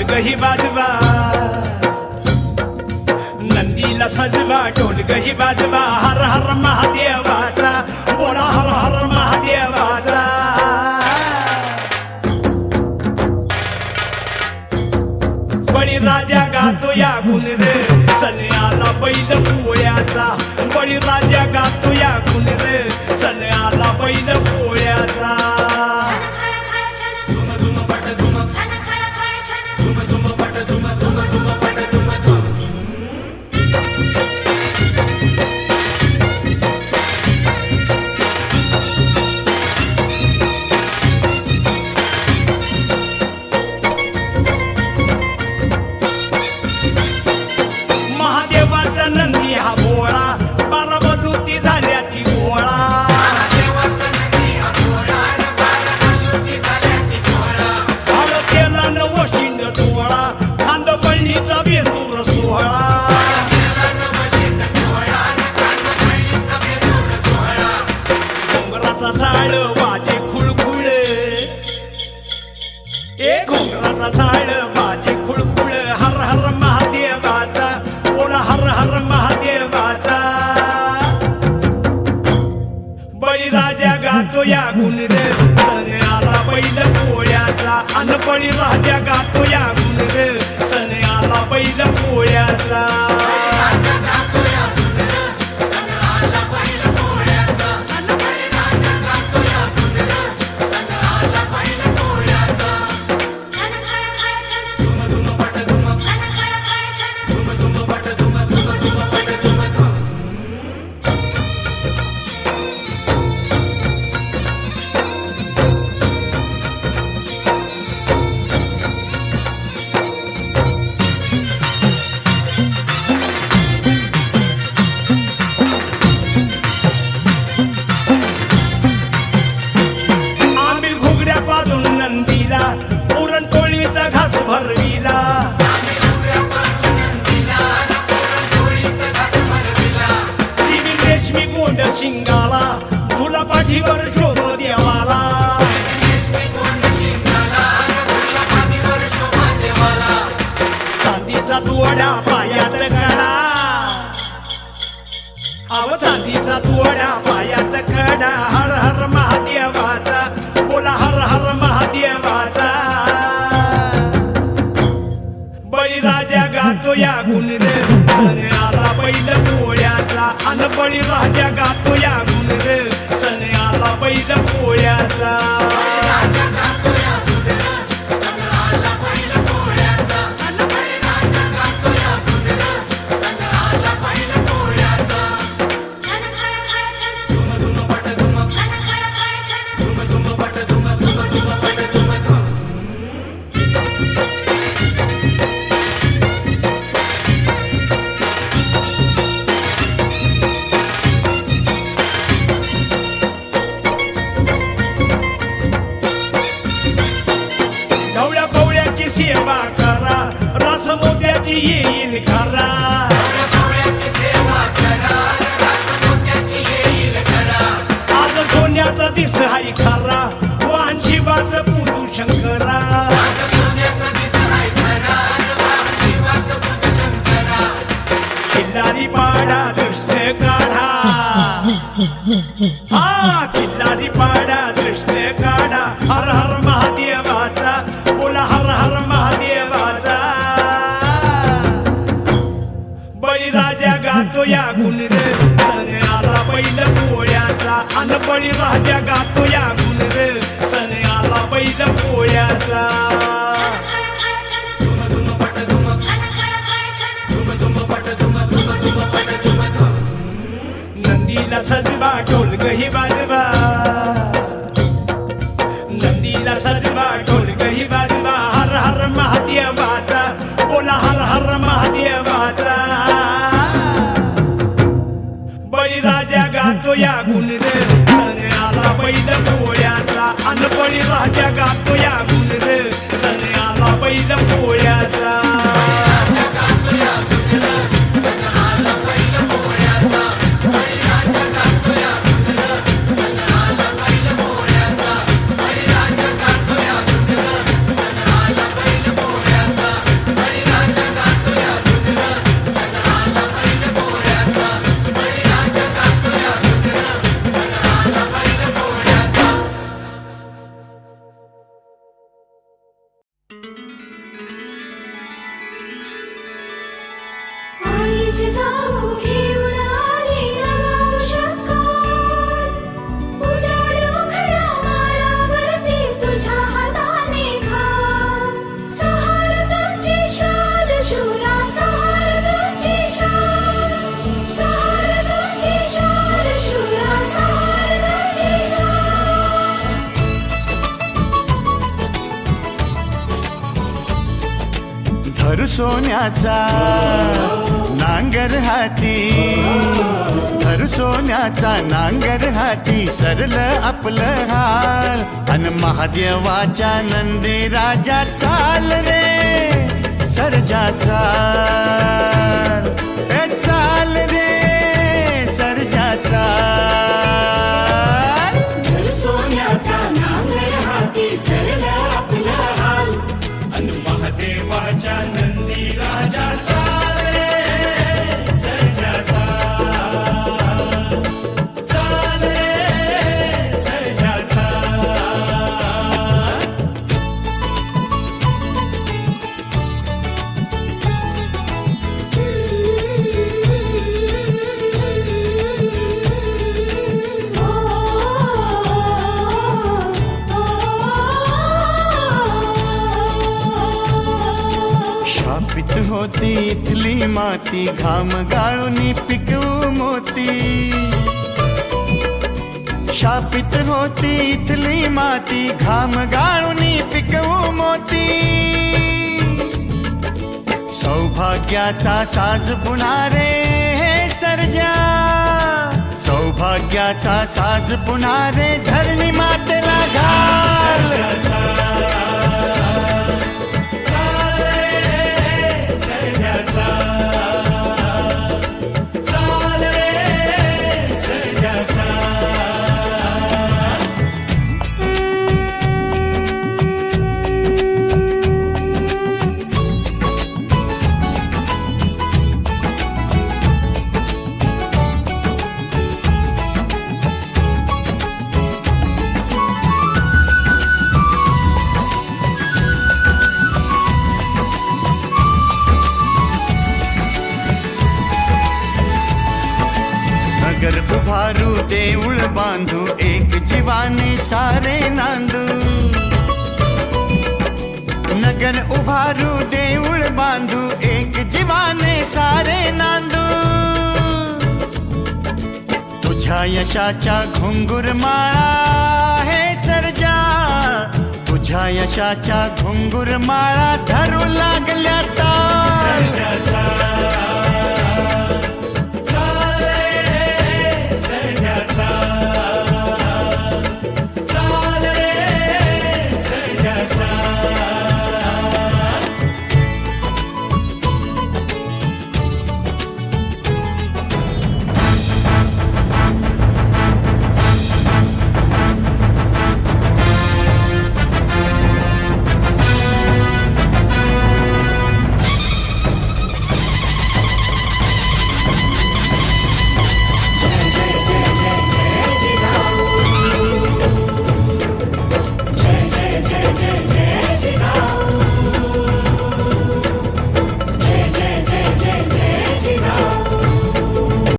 ढोलक ही वाजवा, नंदीला सजवा ढोलक ही वाजवा, हर हर महादेवाचा बोला हर हर महादेवाचा. बळीराजा गातो या गुण रे, सण आला बैल पोळ्याचा. बळीराजा गातो या गुण रे, सण आला बैल पोळ्याचा. महादेवाचा नंदी हा भोळा, बारामती झाल्या ती गोळा. हळद नवशिंड सोहळा, खांदपळणीचा बेंदूर सोहळा. घोंगराचा झाड वाजे खुळखुळ, घोंगराचा झाड वाजे खुळखुळ, हर हर महादेवाचा बोला हर हर महादेवाचा. बळीराजा गातो या गुण रे, सण आला बैल पोळ्याचा. अन बळीराजा गातो या गुण रे, सण आला बैल पोळ्याचा. पुरणपोळीचा घास भरविला, दिवी रेशमी गोंड शिंगाला, फुला पाठीवर शोभ देवाला. चांदीचा तुवडा पायात कडा, अव चांदीचा तुवडा पायात कडा, हर हर महादेवाचा बोला हर हर महादेवाचा. बळीराजा गातो या गुण रे, सण आला बैल पोळ्याचा. अन बळीराजा गातो या गुण रे, सण आला बैल पोळ्याचा. सेवा करा, रस मोत्याची येईल खरा. आज सोन्याचा दिस हाय खरा, वाहन शिवाचं पूजू शंकरा. खिल्लारी पाडा दृष्ट काढा, हा खिल्लारी पाडा दृष्ट काढा, हर हर महादेवाचा बोला हर हर महादेवाचा. बळीराजा गातो या गुण रे, सण आला बैल पोळ्याचा. अन बळीराजा गातो या गुण रे, सण आला बैल पोळ्याचा. नंदीला सजवा ढोलक ही वाजवा, नंदीला सजवा ढोलक ही वाजवा, हर हर महादेवाचा बोला हर हर महादेवाचा. बळीराजा गातो या गुण रे, सण आला बैल पोळ्याचा. अन बळीराजा गातो या गुण रे, सण आला बैल पोळ्याचा. जाऊ घेऊन आली औषकात. उजाडू खडा माळावरती तुझ्या हाताने घाल. सहारदाची शाल शूरा सहारदाची शाल. सहारदाची शाल शूरा सहारदाची शाल. धरू सोन्याचा नांगर हाती, धरू सोन्याचा नांगर हाती, सरल आपलं हाल. अन महादेवाच्या नंदी राजा चाल रे सर्जा चाल, ए चाल रे सर्जा चाल. सोन्याचा नांगर हाती सरल आपला हाल. अन महादेवाच्या नंदी राजा चाले सर्जाचा, चाले सर्जाचा. शापित होती इथली माती, घाम गाळूनी पिकवू मोती. शापित होती इथली माती, घाम गाळूनी पिकवू मोती. सौभाग्याचा साज पुन्हा रे हे सर्जा, सौभाग्याचा साज पुन्हा रे धरणी मातेला घाल. नगर उभारू देऊळ बांधू, एक जीवाने सारे नांदू. नगर उभारू देऊळ बांधू, एक जीवाने सारे नांदू. तुझ्या यशाच्या घुंगुर माळा हे सर्जा, तुझ्या यशाच्या घुंगुर माळा धरू लागल्या तर सर्जाचा